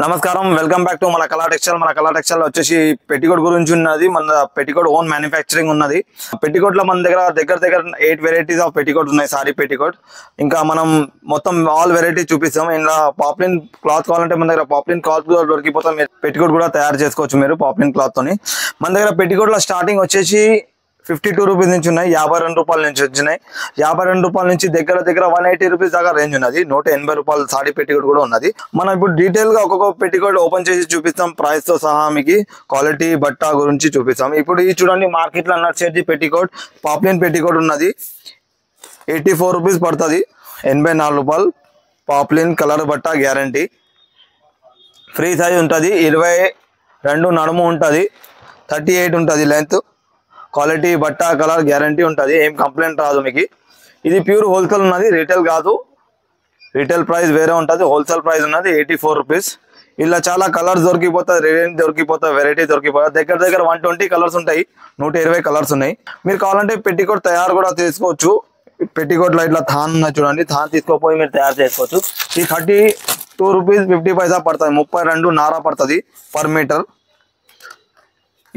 నమస్కారం welcome back to మన కళా టెక్స్టైల్ వచ్చేసి పెట్టికోట్ గురించి ఉన్నది. మన పెట్టికోట్ ఓన్ మ్యానుఫ్యాక్చరింగ్ ఉన్నది. పెట్టికోట్ లో మన దగ్గర 8 వెరైటీస్ ఆఫ్ పెట్టికోట్ ఉన్నాయి. సారీ పెట్టికోట్ ఇంకా మనం మొత్తం ఆల్ వెరైటీ చూపిస్తాం. ఇలా పాప్లిన్ క్లాత్ కావాలంటే మన దగ్గర పాప్లిన్ క్లాత్ కూడా దొరికిపోతాం. పెట్టికోట్ కూడా తయారు చేసుకోవచ్చు మీరు పాప్లిన్ క్లాత్ తోని. మన దగ్గర పెట్టికోట్ లో స్టార్టింగ్ వచ్చేసి 52 రూపీస్ నుంచి ఉన్నాయి, 52 రూపాయల నుంచి వచ్చినాయి. 52 రూపాయల నుంచి దగ్గర 180 రూపీస్ దాకా రేంజ్ ఉన్నది. 180 రూపాయల సాడీ పెట్టికోట్ కూడా ఉన్నది. మనం ఇప్పుడు డీటెయిల్ గా ఒక్కొక్క పెట్టికోట్ ఓపెన్ చేసి చూపిస్తాం. ప్రైస్ తో సహా మీకు క్వాలిటీ బట్ట గురించి చూపిస్తాం. ఇప్పుడు ఈ చూడండి మార్కెట్ లో నడిచేది పెట్టికోట్ పాప్లిన్ పెట్టికోట్ ఉన్నది. 84 రూపీస్ పడుతుంది. 84 రూపాయలు పాప్లిన్ కలర్ బట్ట గ్యారంటీ. ఫ్రీ సైజ్ ఉంటుంది. 22 నడుము ఉంటుంది. 38 ఉంటుంది లెంత్. క్వాలిటీ బట్ట కలర్ గ్యారంటీ ఉంటుంది. ఏం కంప్లైంట్ రాదు మీకు. ఇది ప్యూర్ హోల్సేల్ ఉన్నది, రీటైల్ కాదు. రీటైల్ ప్రైస్ వేరే ఉంటుంది, హోల్సేల్ ప్రైస్ ఉన్నది 84 రూపీస్. ఇలా చాలా కలర్స్ దొరికిపోతాయి, రేంజ్ దొరికిపోతాయి, వెరైటీ దొరికిపోతాయి. దగ్గర 120 కలర్స్ ఉంటాయి, 120 కలర్స్ ఉన్నాయి. మీరు కావాలంటే పెట్టికోట్ తయారు కూడా తీసుకోవచ్చు. పెట్టికోట్లో ఇట్లా థాన్ ఉన్నది చూడండి, థాన్ తీసుకోపోయి మీరు తయారు చేసుకోవచ్చు. ఈ 32 రూపీస్ 50 పైసా పడుతుంది. 32 నారా పడుతుంది పర్ మీటర్.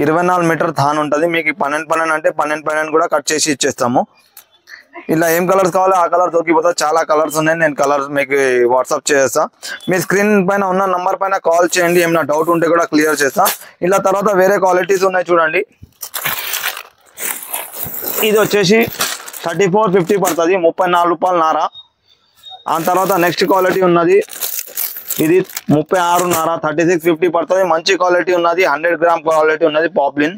24 మీటర్ థాన్ ఉంటుంది. మీకు 12 అంటే 12 కూడా కట్ చేసి ఇచ్చేస్తాము. ఇలా ఏం కలర్స్ కావాలో ఆ కలర్ దొరికిపోతుంది. చాలా కలర్స్ ఉన్నాయి, నేను కలర్స్ మీకు వాట్సాప్ చేస్తా. మీ స్క్రీన్ పైన ఉన్న నంబర్ పైన కాల్ చేయండి, ఏమైనా డౌట్ ఉంటే కూడా క్లియర్ చేస్తా. ఇలా తర్వాత వేరే క్వాలిటీస్ ఉన్నాయి చూడండి. ఇది వచ్చేసి 34.50 పడుతుంది, 34 రూపాయలు నారా. ఆ తర్వాత నెక్స్ట్ క్వాలిటీ ఉన్నది, ఇది 36 నారా, 36.50 పడుతుంది. మంచి క్వాలిటీ ఉన్నది, 100 గ్రామ్ క్వాలిటీ ఉన్నది పాప్లిన్.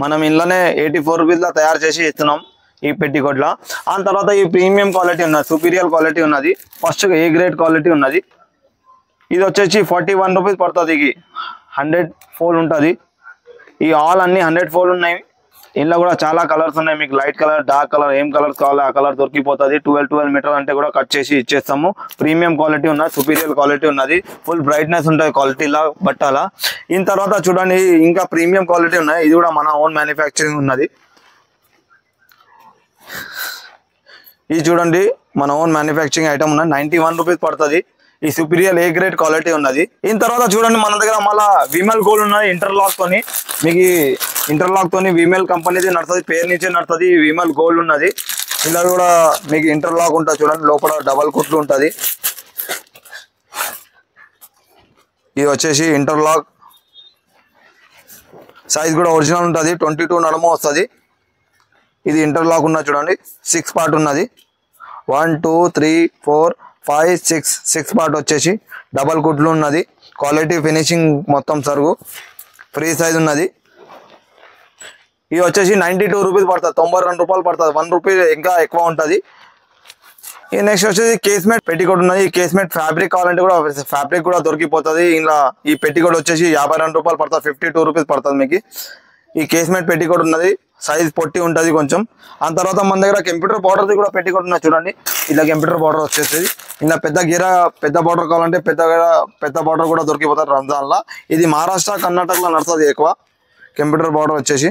మనం ఇంట్లోనే 84 రూపీస్లో తయారు చేసి ఇస్తున్నాం ఈ పెట్టికోట్లో. ఆ తర్వాత ఈ ప్రీమియం క్వాలిటీ ఉన్నది, సుపీరియర్ క్వాలిటీ ఉన్నది. ఫస్ట్ ఏ గ్రేడ్ క్వాలిటీ ఉన్నది. ఇది వచ్చేసి 41 రూపీస్ పడుతుంది. ఇది 100 ఫోల్డ్ ఉంటుంది. ఈ ఆల్ అన్ని 100 ఫోల్డ్ ఉన్నాయి. ఇందులో కూడా చాలా కలర్స్ ఉన్నాయి. మీకు లైట్ కలర్, డార్క్ కలర్, ఏం కలర్స్ కావాలో ఆ కలర్ దొరికిపోతుంది. 12 మీటర్ అంటే కూడా కట్ చేసి ఇచ్చేస్తాము. ప్రీమియం క్వాలిటీ ఉన్నది, సుపీరియర్ క్వాలిటీ ఉన్నది. ఫుల్ బ్రైట్నెస్ ఉంటుంది క్వాలిటీలా బట్టాల. దీని తర్వాత చూడండి ఇంకా ప్రీమియం క్వాలిటీ ఉన్నాయి. ఇది కూడా మన ఓన్ మ్యానుఫ్యాక్చరింగ్ ఉన్నది. ఇది చూడండి మన ఓన్ మ్యానుఫ్యాక్చరింగ్ ఐటమ్ ఉన్నది. 91 రూపీస్ పడుతుంది. ఈ సుపీరియర్ ఏ గ్రేడ్ క్వాలిటీ ఉన్నది. దీని తర్వాత చూడండి మన దగ్గర మళ్ళీ విమెల్ గోల్డ్ ఉన్నది ఇంటర్లాక్ తోని. మీకు ఇంటర్లాక్ తోని విమెల్ కంపెనీది నడుతుంది, పేరు నుంచి నడుతుంది. విమెల్ గోల్డ్ ఉన్నది. ఇలా కూడా మీకు ఇంటర్లాక్ ఉంటుంది చూడండి, లోపల డబల్ కుట్లు ఉంటుంది. ఇది వచ్చేసి ఇంటర్లాక్ సైజ్ కూడా ఒరిజినల్ ఉంటుంది. 22 నడుము వస్తుంది. ఇది ఇంటర్లాక్ ఉన్నది చూడండి, 6 పార్ట్ ఉన్నది. 1 2 3 4 5 6 పార్ట్ వచ్చేసి డబల్ కుట్లు ఉన్నది. క్వాలిటీ ఫినిషింగ్ మొత్తం సరుగు. ఫ్రీ సైజ్ ఉన్నది. ఇది వచ్చేసి 92 రూపీస్ పడుతుంది, 92 రూపాయలు పడుతుంది. 1 రూపీ ఇంకా ఎక్కువ ఉంటుంది. ఈ నెక్స్ట్ వచ్చేసి కేస్మేట్ పెట్టికోట్ ఉన్నది. ఈ కేస్మేట్ ఫ్యాబ్రిక్ కావాలంటే కూడా ఫ్యాబ్రిక్ కూడా దొరికిపోతుంది. ఇలా ఈ పెట్టికోట్ వచ్చేసి 52 రూపాయలు పడుతుంది, 52 రూపీస్ పడుతుంది మీకు. ఈ కేస్మేట్ పెట్టికోట్ ఉన్నది, సైజ్ పొట్టి ఉంటుంది కొంచెం. ఆ తర్వాత మన దగ్గర కంప్యూటర్ బార్డర్ది కూడా పెట్టికోట్ ఉన్నది చూడండి. ఇలా కంప్యూటర్ బార్డర్ వచ్చేసి ఇలా పెద్ద బార్డర్ కావాలంటే పెద్ద బార్డర్ కూడా దొరికిపోతుంది రంజాన్లో. ఇది మహారాష్ట్ర కర్ణాటకలో నడుస్తుంది ఎక్కువ కంప్యూటర్ బార్డర్ వచ్చేసి.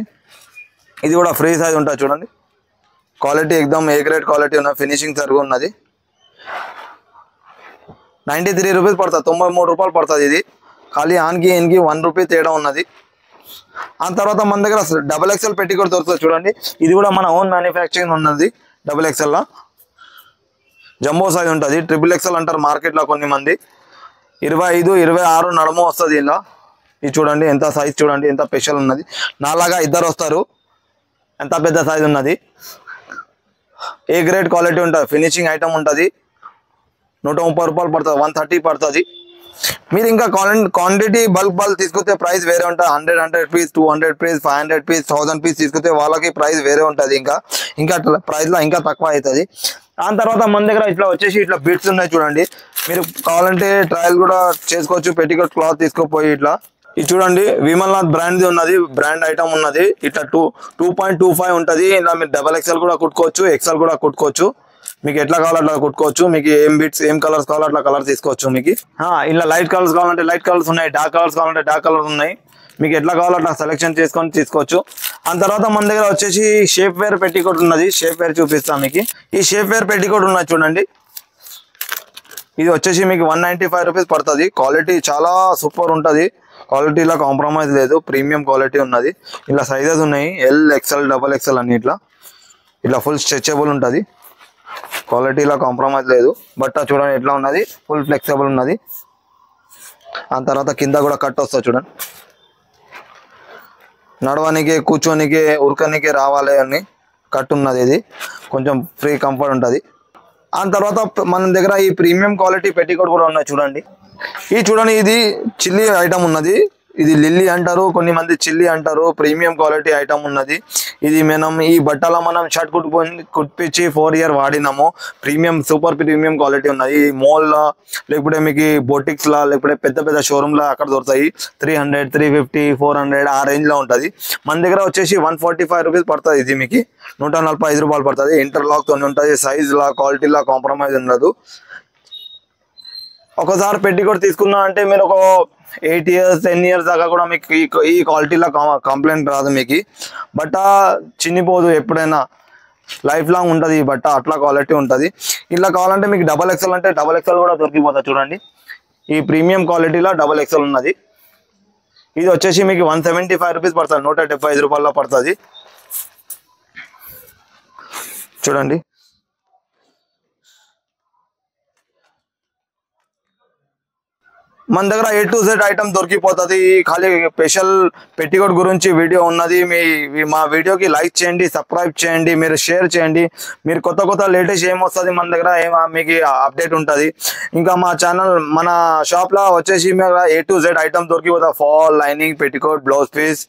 ఇది కూడా ఫ్రీ సైజ్ ఉంటుంది చూడండి. క్వాలిటీ ఎక్దమ్ ఏ గ్రేడ్ క్వాలిటీ ఉన్నది, ఫినిషింగ్ సరిగా ఉన్నది. 93 రూపీస్ పడుతుంది, 93 రూపాయలు పడుతుంది. ఇది ఖాళీ ఆన్కి ఎన్కి 1 రూపీ తేడా ఉన్నది. ఆ తర్వాత మన దగ్గర XXL పెట్టికోట్ దొరుకుతుంది చూడండి. ఇది కూడా మన ఓన్ మ్యానుఫ్యాక్చరింగ్ ఉన్నది. XXL జంబో సైజ్ ఉంటుంది. XXL అంటారు మార్కెట్లో కొన్ని మంది. 25 26 నడుము వస్తుంది. ఇలా ఇది చూడండి ఎంత సైజ్ చూడండి, ఎంత స్పెషల్ ఉన్నది. నాలాగా ఇద్దరు వస్తారు, ఎంత పెద్ద సైజ్ ఉన్నది. ఏ గ్రేడ్ క్వాలిటీ ఉంటుంది, ఫినిషింగ్ ఐటమ్ ఉంటుంది. 130 రూపాయలు పడుతుంది, 130 పడుతుంది. మీరు ఇంకా క్వాంటిటీ బల్క్ తీసుకుంటే ప్రైస్ వేరే ఉంటుంది. 100 పీస్, 200 పీస్, 500 పీస్, 1000 పీస్ తీసుకుంటే వాళ్ళకి ప్రైస్ వేరే ఉంటుంది. ఇంకా ప్రైస్లో ఇంకా తక్కువ అవుతుంది. దాని తర్వాత మన దగ్గర ఇట్లా వచ్చేసి ఇట్లా బిట్స్ ఉన్నాయి చూడండి. మీరు కావాలంటే ట్రయల్ కూడా చేసుకోవచ్చు. పెట్టికోట్ క్లాత్ తీసుకోపోయి ఇట్లా ఇది చూడండి విమల్నాథ్ బ్రాండ్ది ఉన్నది, బ్రాండ్ ఐటమ్ ఉన్నది. ఇట్లా 2.25 ఉంటుంది. ఇలా మీరు XXL కూడా కుట్టుకోవచ్చు, XL కూడా కుట్టుకోవచ్చు. మీకు ఎట్లా కావాలో అట్లా కుట్టుకోవచ్చు. మీకు ఏం బిట్స్ ఏం కలర్స్ కావాలో అట్లా కలర్ తీసుకోవచ్చు. మీకు ఇలా లైట్ కలర్స్ కావాలంటే లైట్ కలర్స్ ఉన్నాయి, డార్క్ కలర్స్ కావాలంటే డార్క్ కలర్స్ ఉన్నాయి. మీకు ఎట్లా కావాలో అట్లా సెలెక్షన్ చేసుకొని తీసుకోవచ్చు. ఆ తర్వాత మన దగ్గర వచ్చేసి షేప్ వేర్ పెట్టికోట్ ఉన్నది. షేప్ వేర్ చూపిస్తాను మీకు. ఈ షేప్ వేర్ పెట్టికోట్ ఉన్నది చూడండి. ఇది వచ్చేసి మీకు 195 రూపీస్ పడుతుంది. క్వాలిటీ చాలా సూపర్ ఉంటుంది, క్వాలిటీలో కాంప్రమైజ్ లేదు, ప్రీమియం క్వాలిటీ ఉన్నది. ఇలా సైజెస్ ఉన్నాయి, ఎల్ ఎక్స్ఎల్ డబల్ ఎక్స్ఎల్ అన్ని ఇట్లా ఫుల్ స్ట్రెచబుల్ ఉంటుంది, క్వాలిటీలో కాంప్రమైజ్ లేదు. బట్ట చూడండి ఎట్లా ఉన్నది, ఫుల్ ఫ్లెక్సిబుల్ ఉన్నది. ఆ తర్వాత కింద కూడా కట్ వస్తుంది చూడండి, నడవడానికి కూర్చోనికి ఉరకనికి రావాలి అని కట్ ఉన్నది. ఇది కొంచెం ఫ్రీ కంఫర్ట్ ఉంటుంది. ఆ తర్వాత మన దగ్గర ఈ ప్రీమియం క్వాలిటీ పెట్టికోట్ కూడా ఉన్నాయి చూడండి. చూడండి ఇది చిల్లీ ఐటమ్ ఉన్నది, ఇది లిల్లీ అంటారు, కొన్ని మంది చిల్లీ అంటారు. ప్రీమియం క్వాలిటీ ఐటమ్ ఉన్నది ఇది. మనం ఈ బట్టలో మనం షర్ట్ కుట్టించి 4 years వాడినాము. ప్రీమియం సూపర్ ప్రీమియం క్వాలిటీ ఉన్నది. మాల్లో లేకపోతే మీకు బొటిక్స్లా లేకపోతే పెద్ద పెద్ద షోరూమ్లో అక్కడ దొరుకుతాయి. 300, 350, 400 ఆ రేంజ్లో ఉంటుంది. మన దగ్గర వచ్చేసి 145 రూపీస్ పడుతుంది. ఇది మీకు 145 రూపాయలు పడుతుంది. ఇంటర్లాక్తో ఉంటుంది, సైజ్లా క్వాలిటీలా కాంప్రమైజ్ ఉండదు. ఒకసారి పెట్టికోట్ తీసుకున్నా అంటే మీరు ఒక 8 years 10 years దాకా కూడా మీకు ఈ క్వాలిటీలో కంప్లైంట్ రాదు మీకు. బట్ట చిన్నిపోదు, ఎప్పుడైనా లైఫ్ లాంగ్ ఉంటుంది ఈ బట్ట, అట్లా క్వాలిటీ ఉంటుంది. ఇట్లా కావాలంటే మీకు డబల్ ఎక్స్ఎల్ అంటే డబల్ ఎక్స్ఎల్ కూడా దొరికిపోతుంది చూడండి. ఈ ప్రీమియం క్వాలిటీలో డబల్ ఎక్స్ఎల్ ఉన్నది. ఇది వచ్చేసి మీకు 175 రూపీస్ పడుతుంది, 175 రూపాయల్లో పడుతుంది చూడండి. మన దగ్గర A to Z ఐటమ్ దొరికిపోతుంది. ఖాళీ స్పెషల్ పెట్టికోట్ గురించి వీడియో ఉన్నది. మా వీడియోకి లైక్ చేయండి, సబ్స్క్రైబ్ చేయండి, మీరు షేర్ చేయండి. మీరు కొత్త లేటెస్ట్ ఏమొస్తుంది మన దగ్గర మీకు అప్డేట్ ఉంటుంది. ఇంకా మా ఛానల్ మన షాప్లో వచ్చేసి మీకు A to Z ఐటమ్ దొరికిపోతుంది. Fall, lining, petticoat, blouse piece,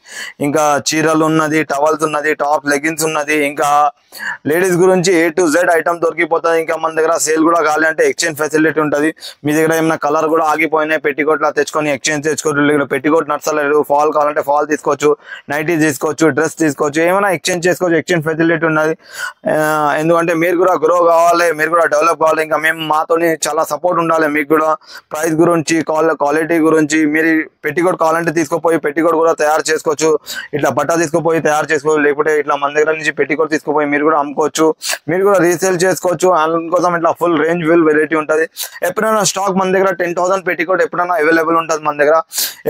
ఇంకా చీరలు ఉన్నది, టవల్స్ ఉన్నది, టాప్ లెగిన్స్ ఉన్నది. ఇంకా లేడీస్ గురించి A to Z ఐటమ్ దొరికిపోతుంది. ఇంకా మన దగ్గర సేల్ కూడా కావాలి అంటే ఎక్స్చేంజ్ ఫెసిలిటీ ఉంటుంది. మీ దగ్గర ఏమైనా కలర్ కూడా ఆగిపోయినాయి పెట్టికోట్ లా తెచ్చుకొని ఎక్స్చేంజ్ తెచ్చుకోవచ్చు. పెట్టికోట్ నచ్చలేదు, ఫాల్ కావాలంటే ఫాల్ తీసుకోవచ్చు, నైటీ తీసుకోవచ్చు, డ్రెస్ తీసుకోవచ్చు, ఏమైనా ఎక్స్చేంజ్ చేసుకోవచ్చు. ఎక్స్చేంజ్ ఫెసిలిటీ ఉన్నది. ఎందుకంటే మీరు కూడా గ్రో కావాలి, మీరు కూడా డెవలప్ కావాలి. ఇంకా మేము మాతోని చాలా సపోర్ట్ ఉండాలి. మీకు కూడా ప్రైస్ గురించి క్వాలిటీ గురించి మీరు పెట్టికోట్ కావాలంటే తీసుకుపోయి పెట్టికోట్ కూడా తయారు చేసుకోవచ్చు. ఇట్లా బట్ట తీసుకుపోయి తయారు చేసుకోవచ్చు, లేకపోతే ఇట్లా మన దగ్గర నుంచి పెట్టికోట్ తీసుకుపోయి మీరు కూడా అమ్ముకోవచ్చు, మీరు కూడా రీసేల్ చేసుకోవచ్చు. అందుకోసం ఇట్లా ఫుల్ రేంజ్ వెరైటీ ఉంటుంది. ఎప్పుడైనా స్టాక్ మన దగ్గర 10,000 పెట్టికోట్ ఎప్పుడైనా అవైలబుల్ ఉంటుంది మన దగ్గర,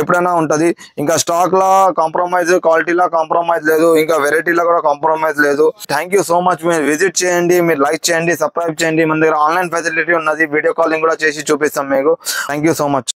ఎప్పుడైనా ఉంటుంది. ఇంకా స్టాక్ లా కాంప్రమైజ్, క్వాలిటీలా కాంప్రమైజ్ లేదు, ఇంకా వెరైటీలో కూడా కాంప్రమైజ్ లేదు. Thank you so much. మీరు విజిట్ చేయండి, మీరు లైక్ చేయండి, సబ్స్క్రైబ్ చేయండి. మన దగ్గర ఆన్లైన్ ఫెసిలిటీ ఉన్నది, వీడియో కాలింగ్ కూడా చేసి చూపిస్తాం మీకు. Thank you so much.